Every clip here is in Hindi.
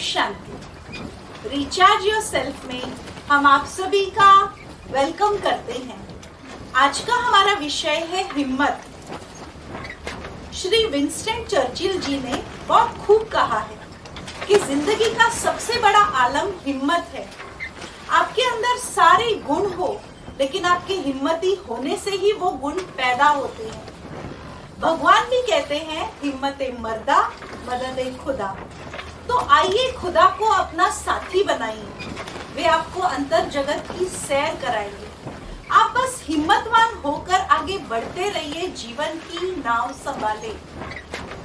शांति। रिचार्ज योर सेल्फ में हम आप सभी का वेलकम करते हैं। आज का हमारा विषय है हिम्मत। श्री विंस्टन चर्चिल जी ने बहुत खूब कहा है कि जिंदगी का सबसे बड़ा आलम हिम्मत है। आपके अंदर सारे गुण हो, लेकिन आपकी हिम्मती होने से ही वो गुण पैदा होते हैं। भगवान भी कहते हैं हिम्मते मर्दा मदद खुदा। तो आइए खुदा को अपना साथी बनाइए, वे आपको अंतर जगत की सैर कराएंगे। आप बस हिम्मतवान होकर आगे बढ़ते रहिए, जीवन की नाव संभाले।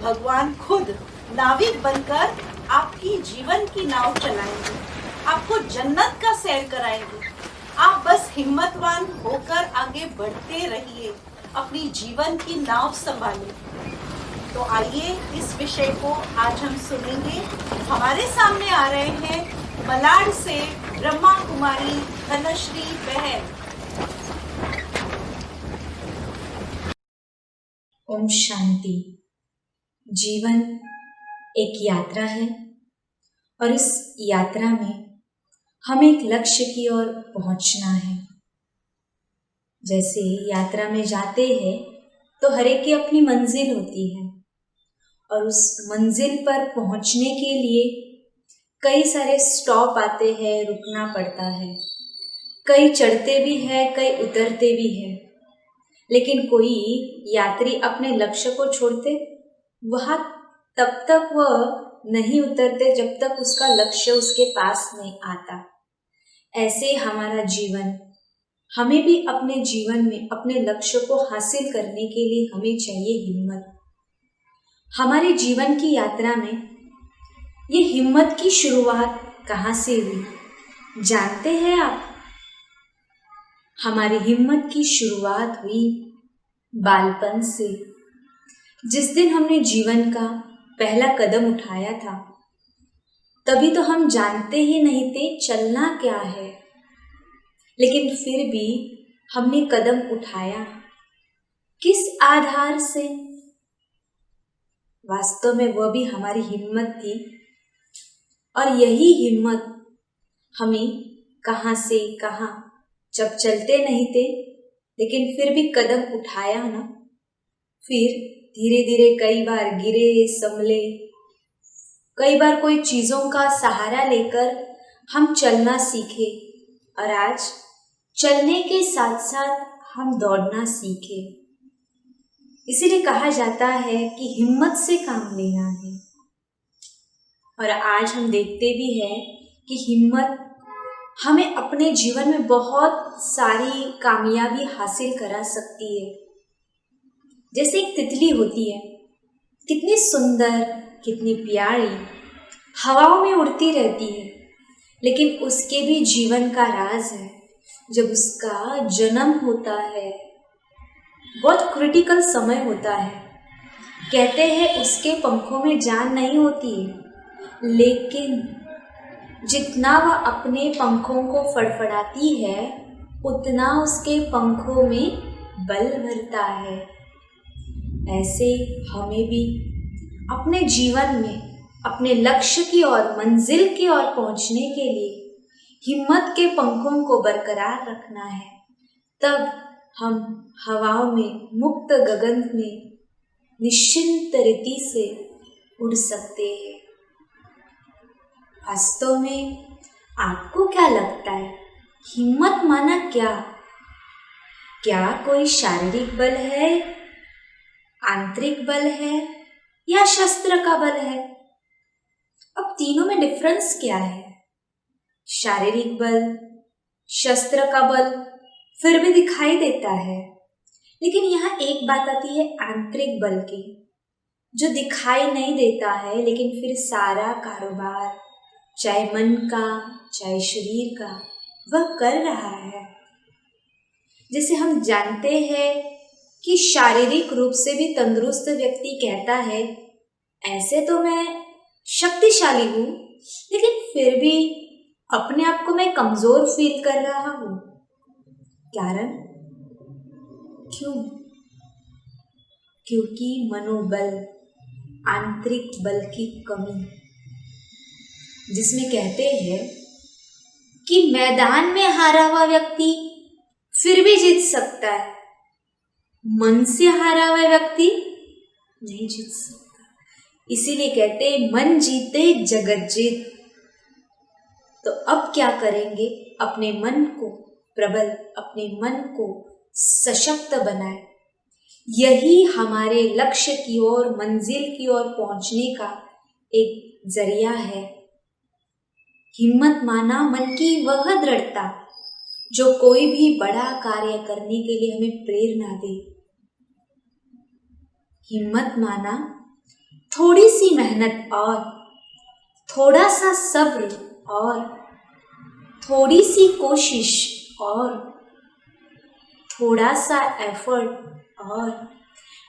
भगवान खुद नाविक बनकर आपकी जीवन की नाव चलाएंगे, आपको जन्नत का सैर कराएंगे। आप बस हिम्मतवान होकर आगे बढ़ते रहिए, अपनी जीवन की नाव संभालें। तो आइए इस विषय को आज हम सुनेंगे। हमारे सामने आ रहे हैं मलाड से ब्रह्मा कुमारी धनश्री बहन। ओम शांति। जीवन एक यात्रा है और इस यात्रा में हमें एक लक्ष्य की ओर पहुंचना है। जैसे यात्रा में जाते हैं तो हर एक की अपनी मंजिल होती है और उस मंजिल पर पहुंचने के लिए कई सारे स्टॉप आते हैं, रुकना पड़ता है। कई चढ़ते भी हैं, कई उतरते भी हैं, लेकिन कोई यात्री अपने लक्ष्य को छोड़ते वह तब तक वह नहीं उतरते जब तक उसका लक्ष्य उसके पास नहीं आता। ऐसे हमारा जीवन, हमें भी अपने जीवन में अपने लक्ष्य को हासिल करने के लिए हमें चाहिए हिम्मत। हमारे जीवन की यात्रा में ये हिम्मत की शुरुआत कहाँ से हुई जानते हैं आप? हमारी हिम्मत की शुरुआत हुई बालपन से। जिस दिन हमने जीवन का पहला कदम उठाया था, तभी तो हम जानते ही नहीं थे चलना क्या है, लेकिन फिर भी हमने कदम उठाया। किस आधार से? वास्तव में वह भी हमारी हिम्मत थी, और यही हिम्मत हमें कहाँ से कहाँ, जब चलते नहीं थे लेकिन फिर भी कदम उठाया ना, फिर धीरे धीरे कई बार गिरे संभले, कई बार कोई चीज़ों का सहारा लेकर हम चलना सीखे, और आज चलने के साथ साथ हम दौड़ना सीखे। इसीलिए कहा जाता है कि हिम्मत से काम लेना है। और आज हम देखते भी हैं कि हिम्मत हमें अपने जीवन में बहुत सारी कामयाबी हासिल करा सकती है। जैसे एक तितली होती है, कितनी सुंदर, कितनी प्यारी, हवाओं में उड़ती रहती है, लेकिन उसके भी जीवन का राज है। जब उसका जन्म होता है, बहुत क्रिटिकल समय होता है। कहते हैं उसके पंखों में जान नहीं होती है, लेकिन जितना वह अपने पंखों को फड़फड़ाती है, उतना उसके पंखों में बल भरता है। ऐसे हमें भी अपने जीवन में अपने लक्ष्य की ओर, मंजिल की ओर पहुंचने के लिए हिम्मत के पंखों को बरकरार रखना है। तब हम हवाओं में, मुक्त गगन में निश्चिंत रीति से उड़ सकते हैं। वास्तव में आपको क्या लगता है, हिम्मत माना क्या? क्या कोई शारीरिक बल है, आंतरिक बल है, या शस्त्र का बल है? अब तीनों में डिफरेंस क्या है? शारीरिक बल, शस्त्र का बल फिर भी दिखाई देता है, लेकिन यहाँ एक बात आती है आंतरिक बल की, जो दिखाई नहीं देता है, लेकिन फिर सारा कारोबार, चाहे मन का चाहे शरीर का, वह कर रहा है। जैसे हम जानते हैं कि शारीरिक रूप से भी तंदुरुस्त व्यक्ति कहता है, ऐसे तो मैं शक्तिशाली हूँ, लेकिन फिर भी अपने आप को मैं कमजोर फील कर रहा हूँ। कारण क्यों? क्योंकि मनोबल, आंतरिक बल की कमी। जिसमें कहते हैं कि मैदान में हारा हुआ व्यक्ति फिर भी जीत सकता है, मन से हारा हुआ व्यक्ति नहीं जीत सकता। इसीलिए कहते हैं मन जीते जगत जीत। तो अब क्या करेंगे? अपने मन को प्रबल, अपने मन को सशक्त बनाए। यही हमारे लक्ष्य की ओर, मंजिल की ओर पहुंचने का एक जरिया है। हिम्मत माना मन की वह दृढ़ता जो कोई भी बड़ा कार्य करने के लिए हमें प्रेरणा दे। हिम्मत माना थोड़ी सी मेहनत और थोड़ा सा सब्र और थोड़ी सी कोशिश और थोड़ा सा एफर्ट और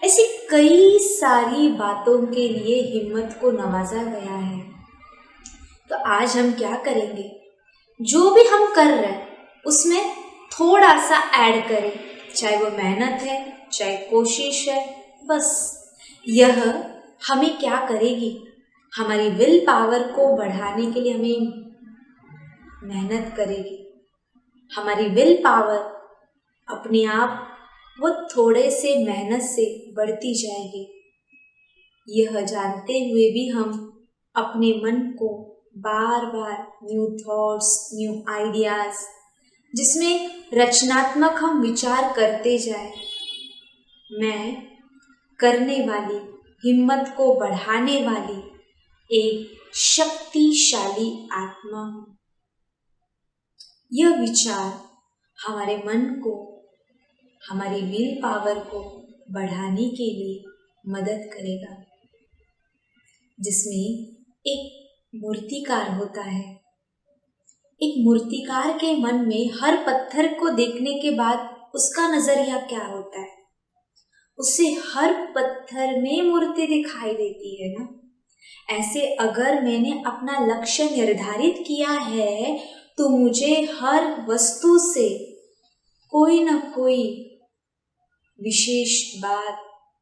ऐसी कई सारी बातों के लिए हिम्मत को नवाजा गया है। तो आज हम क्या करेंगे? जो भी हम कर रहे हैं उसमें थोड़ा सा ऐड करें, चाहे वो मेहनत है, चाहे कोशिश है। बस यह हमें क्या करेगी? हमारी विल पावर को बढ़ाने के लिए हमें मेहनत करेगी। हमारी विल पावर अपने आप वो थोड़े से मेहनत से बढ़ती जाएगी। यह जानते हुए भी हम अपने मन को बार बार न्यू थॉट्स, न्यू आइडियाज, जिसमें रचनात्मक हम विचार करते जाए। मैं करने वाली, हिम्मत को बढ़ाने वाली एक शक्तिशाली आत्मा हूँ। यह विचार हमारे मन को, हमारी विल पावर को बढ़ाने के लिए मदद करेगा। जिसमें एक मूर्तिकार होता है। एक मूर्तिकार के मन में हर पत्थर को देखने के बाद उसका नजरिया क्या होता है? उसे हर पत्थर में मूर्ति दिखाई देती है ना। ऐसे अगर मैंने अपना लक्ष्य निर्धारित किया है तो मुझे हर वस्तु से कोई ना कोई विशेष बात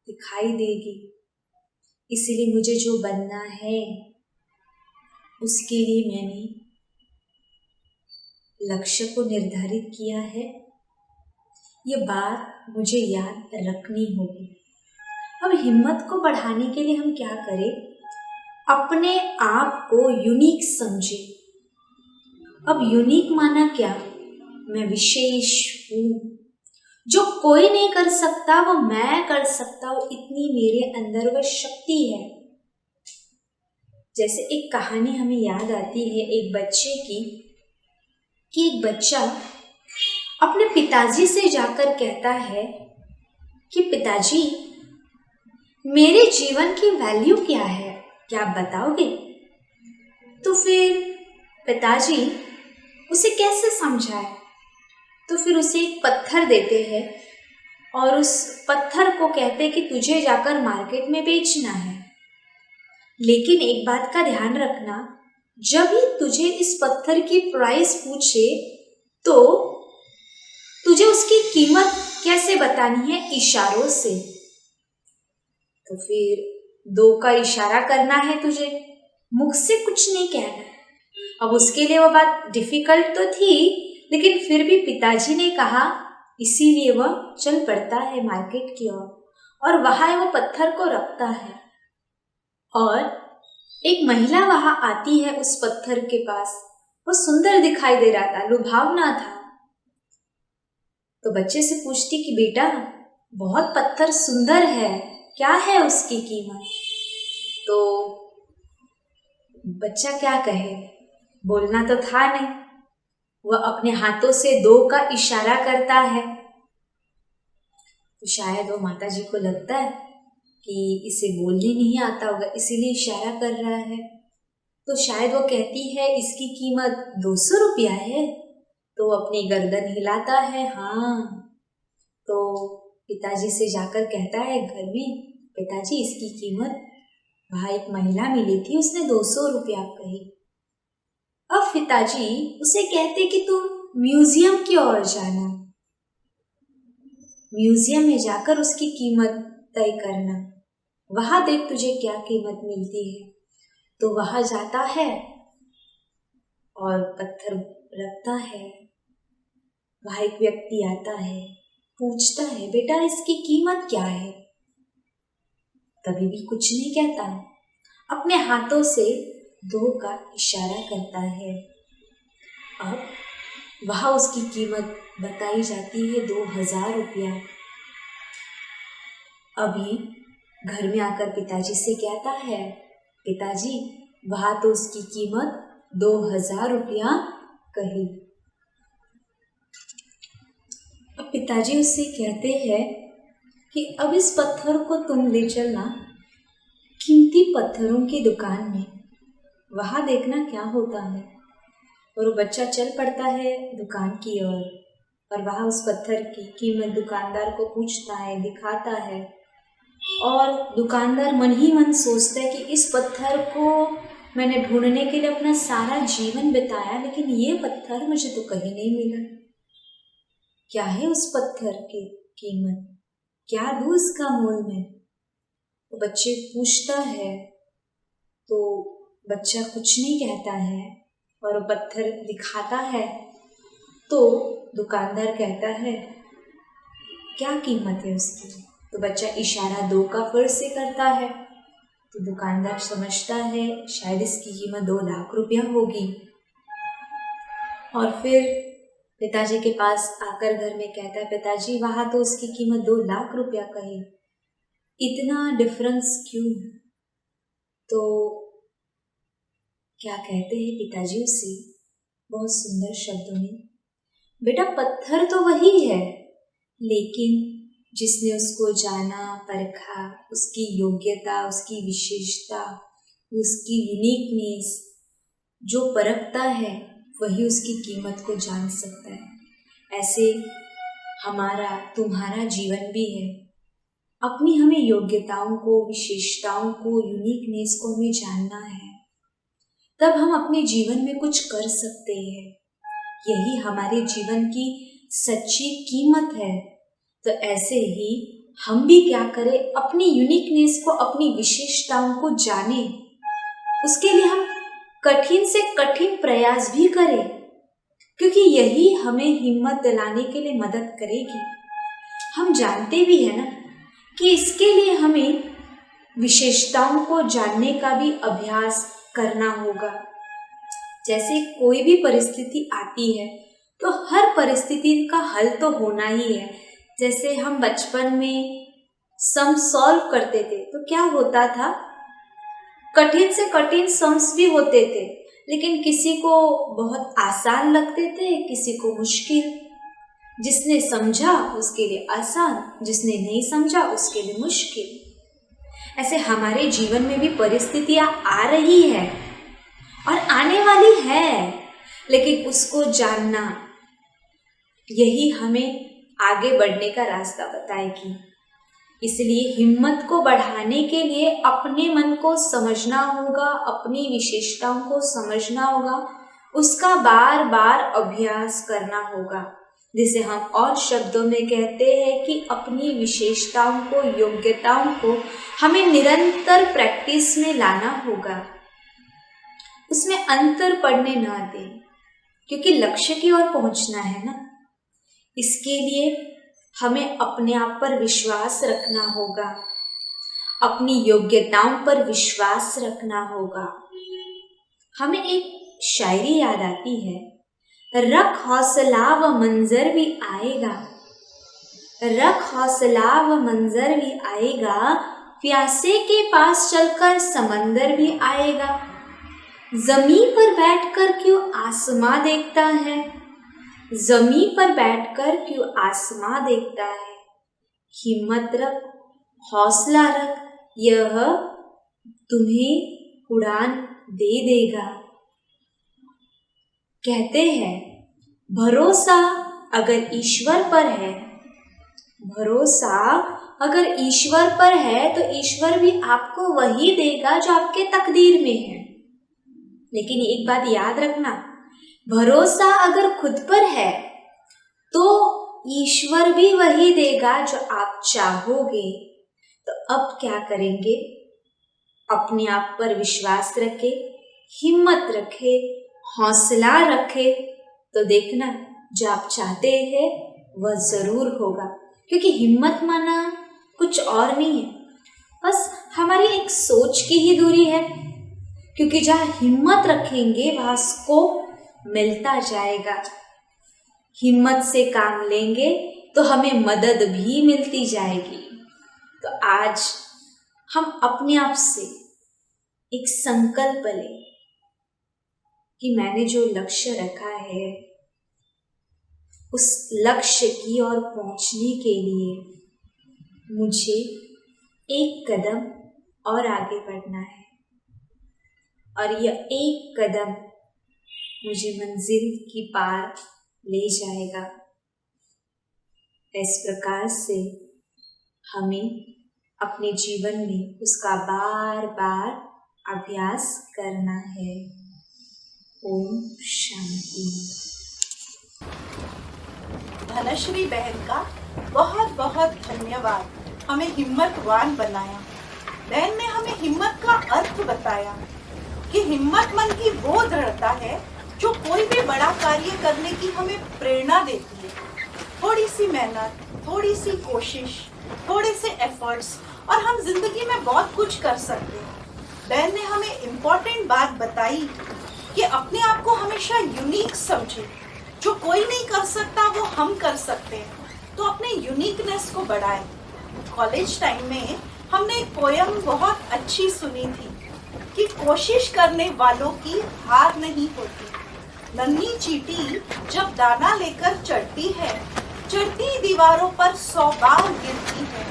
दिखाई देगी। इसलिए मुझे जो बनना है उसके लिए मैंने लक्ष्य को निर्धारित किया है। ये बात मुझे याद रखनी होगी। अब हिम्मत को बढ़ाने के लिए हम क्या करें? अपने आप को यूनिक समझें। अब यूनिक माना क्या? मैं विशेष हूँ, जो कोई नहीं कर सकता वो मैं कर सकता हूँ, इतनी मेरे अंदर वह शक्ति है। जैसे एक कहानी हमें याद आती है एक बच्चे की, कि एक बच्चा अपने पिताजी से जाकर कहता है कि पिताजी, मेरे जीवन की वैल्यू क्या है, क्या आप बताओगे? तो फिर पिताजी उसे कैसे समझाए? तो फिर उसे एक पत्थर देते हैं और उस पत्थर को कहते हैं कि तुझे जाकर मार्केट में बेचना है। लेकिन एक बात का ध्यान रखना, जब ही तुझे इस पत्थर की प्राइस पूछे तो तुझे उसकी कीमत कैसे बतानी है? इशारों से। तो फिर 2 का इशारा करना है तुझे, मुख से कुछ नहीं कहना। अब उसके लिए वो बात डिफिकल्ट तो थी, लेकिन फिर भी पिताजी ने कहा, इसीलिए वह चल पड़ता है मार्केट की ओर और वहां वो पत्थर को रखता है। और एक महिला वहां आती है उस पत्थर के पास। वो सुंदर दिखाई दे रहा था, लुभावना था। तो बच्चे से पूछती कि बेटा, बहुत पत्थर सुंदर है, क्या है उसकी कीमत? तो बच्चा क्या कहे, बोलना तो था नहीं। वह अपने हाथों से 2 का इशारा करता है। तो शायद वो माताजी को लगता है कि इसे बोलने नहीं आता होगा, इसीलिए इशारा कर रहा है। तो शायद वो कहती है इसकी कीमत 200 रुपया है। तो वो अपनी गर्दन हिलाता है, हाँ। तो पिताजी से जाकर कहता है घर में, पिताजी इसकी कीमत, वहाँ एक महिला मिली थी, उसने 200 रुपया कही। अब पिताजी उसे कहते कि तुम म्यूजियम की ओर जाना, म्यूजियम में जाकर उसकी कीमत तय करना, वहां देख तुझे क्या कीमत मिलती है। तो वहां जाता है और पत्थर रखता है। वहाँ एक व्यक्ति आता है, पूछता है, बेटा इसकी कीमत क्या है? कभी भी कुछ नहीं कहता, अपने हाथों से 2 का इशारा करता है। अब वहाँ उसकी कीमत बताई जाती है 2000 रुपया। अभी घर में आकर पिताजी से कहता है, पिताजी वहाँ तो उसकी कीमत 2000 रुपया कही। अब पिताजी उससे कहते हैं कि अब इस पत्थर को तुम ले चलना कीमती पत्थरों की दुकान में, वहाँ देखना क्या होता है। और वो बच्चा चल पड़ता है दुकान की ओर और वहाँ उस पत्थर की कीमत दुकानदार को पूछता है, दिखाता है। और दुकानदार मन ही मन सोचता है कि इस पत्थर को मैंने ढूंढने के लिए अपना सारा जीवन बिताया, लेकिन ये पत्थर मुझे तो कहीं नहीं मिला। क्या है उस पत्थर की कीमत, क्या दूँ इसका मोल में? तो बच्चे पूछता है तो बच्चा कुछ नहीं कहता है और वो पत्थर दिखाता है। तो दुकानदार कहता है, क्या कीमत है उसकी? तो बच्चा इशारा 2 का फिर से करता है। तो दुकानदार समझता है शायद इसकी कीमत 2 लाख रुपया होगी। और फिर पिताजी के पास आकर घर में कहता है, पिताजी वहाँ तो उसकी कीमत 2 लाख रुपया कही, इतना डिफरेंस क्यों? तो क्या कहते हैं पिताजी उसे बहुत सुंदर शब्दों में, बेटा पत्थर तो वही है, लेकिन जिसने उसको जाना परखा, उसकी योग्यता, उसकी विशेषता, उसकी यूनिकनेस जो परखता है वही उसकी कीमत को जान सकता है। ऐसे हमारा तुम्हारा जीवन भी है। अपनी हमें योग्यताओं को, विशेषताओं को, यूनिकनेस को हमें जानना है, तब हम अपने जीवन में कुछ कर सकते हैं। यही हमारे जीवन की सच्ची कीमत है। तो ऐसे ही हम भी क्या करें, अपनी यूनिकनेस को, अपनी विशेषताओं को जाने, उसके लिए हम कठिन से कठिन प्रयास भी करें, क्योंकि यही हमें हिम्मत दिलाने के लिए मदद करेगी। हम जानते भी हैं ना कि इसके लिए हमें विशेषताओं को जानने का भी अभ्यास करना होगा। जैसे कोई भी परिस्थिति आती है तो हर परिस्थिति का हल तो होना ही है। जैसे हम बचपन में सम सॉल्व करते थे तो क्या होता था, कठिन से कठिन सम्स भी होते थे, लेकिन किसी को बहुत आसान लगते थे, किसी को मुश्किल। जिसने समझा उसके लिए आसान, जिसने नहीं समझा उसके लिए मुश्किल। ऐसे हमारे जीवन में भी परिस्थितियां आ रही है और आने वाली है, लेकिन उसको जानना यही हमें आगे बढ़ने का रास्ता बताएगी। इसलिए हिम्मत को बढ़ाने के लिए अपने मन को समझना होगा, अपनी विशेषताओं को समझना होगा, उसका बार बार अभ्यास करना होगा। जिसे हम और शब्दों में कहते हैं कि अपनी विशेषताओं को, योग्यताओं को हमें निरंतर प्रैक्टिस में लाना होगा, उसमें अंतर पड़ने ना दें, क्योंकि लक्ष्य की ओर पहुंचना है ना। इसके लिए हमें अपने आप पर विश्वास रखना होगा, अपनी योग्यताओं पर विश्वास रखना होगा। हमें एक शायरी याद आती है, रख हौसला व मंजर भी आएगा, रख हौसला व मंजर भी आएगा, प्यासे के पास चलकर समंदर भी आएगा। जमीन पर बैठकर क्यों आसमां देखता है, जमीन पर बैठकर क्यों आसमां देखता है। हिम्मत रख, हौसला रख, यह तुम्हें उड़ान दे देगा। कहते हैं भरोसा अगर ईश्वर पर है, भरोसा अगर ईश्वर पर है तो ईश्वर भी आपको वही देगा जो आपके तकदीर में है। लेकिन एक बात याद रखना, भरोसा अगर खुद पर है तो ईश्वर भी वही देगा जो आप चाहोगे। तो अब क्या करेंगे, अपने आप पर विश्वास रखें, हिम्मत रखें, हौसला रखे तो देखना जो आप चाहते हैं वह जरूर होगा, क्योंकि हिम्मत माना कुछ और नहीं है, बस हमारी एक सोच की ही दूरी है। क्योंकि जहाँ हिम्मत रखेंगे वहाँ स्कोप मिलता जाएगा। हिम्मत से काम लेंगे तो हमें मदद भी मिलती जाएगी। तो आज हम अपने आप से एक संकल्प लें कि मैंने जो लक्ष्य रखा है उस लक्ष्य की ओर पहुंचने के लिए मुझे एक कदम और आगे बढ़ना है, और यह एक कदम मुझे मंजिल की पार ले जाएगा। इस प्रकार से हमें अपने जीवन में उसका बार बार अभ्यास करना है। ओम शांति। धनश्री बहन का बहुत बहुत धन्यवाद, हमें हिम्मतवान बनाया। बहन ने हमें हिम्मत का अर्थ बताया कि हिम्मत मन की वो दृढ़ता है जो कोई भी बड़ा कार्य करने की हमें प्रेरणा देती है। थोड़ी सी मेहनत, थोड़ी सी कोशिश, थोड़े से एफर्ट्स और हम जिंदगी में बहुत कुछ कर सकते हैं। बहन ने हमें इम्पोर्टेंट बात बताई कि अपने आप को हमेशा यूनिक समझे, जो कोई नहीं कर सकता वो हम कर सकते हैं, तो अपने यूनिकनेस को बढ़ाएं। कॉलेज टाइम में हमने एक पोयम बहुत अच्छी सुनी थी कि कोशिश करने वालों की हार नहीं होती। नन्ही चींटी जब दाना लेकर चढ़ती है, चढ़ती दीवारों पर 100 बार गिरती है।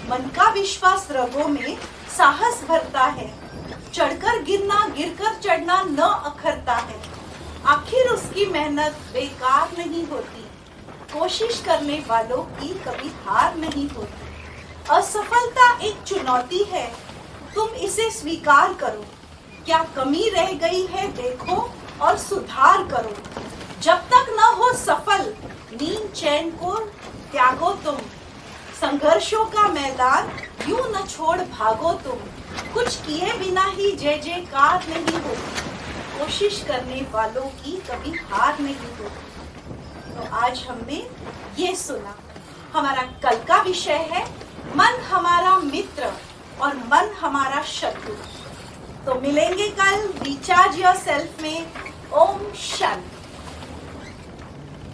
मन का विश्वास रगों में साहस भरता है, चढ़कर गिरना गिरकर चढ़ना न अखरता है। आखिर उसकी मेहनत बेकार नहीं होती, कोशिश करने वालों की कभी हार नहीं होती। असफलता एक चुनौती है, तुम इसे स्वीकार करो। क्या कमी रह गई है देखो और सुधार करो। जब तक न हो सफल नींद चैन को त्यागो तुम। संघर्षों का मैदान यूं न छोड़ भागो तुम। कुछ किए बिना ही जय जयकार नहीं होती, कोशिश करने वालों की कभी हार नहीं होती। तो आज हमने ये सुना। हमारा कल का विषय है मन हमारा मित्र और मन हमारा शत्रु। तो मिलेंगे कल रिचार्ज योर सेल्फ में। ओम शांति।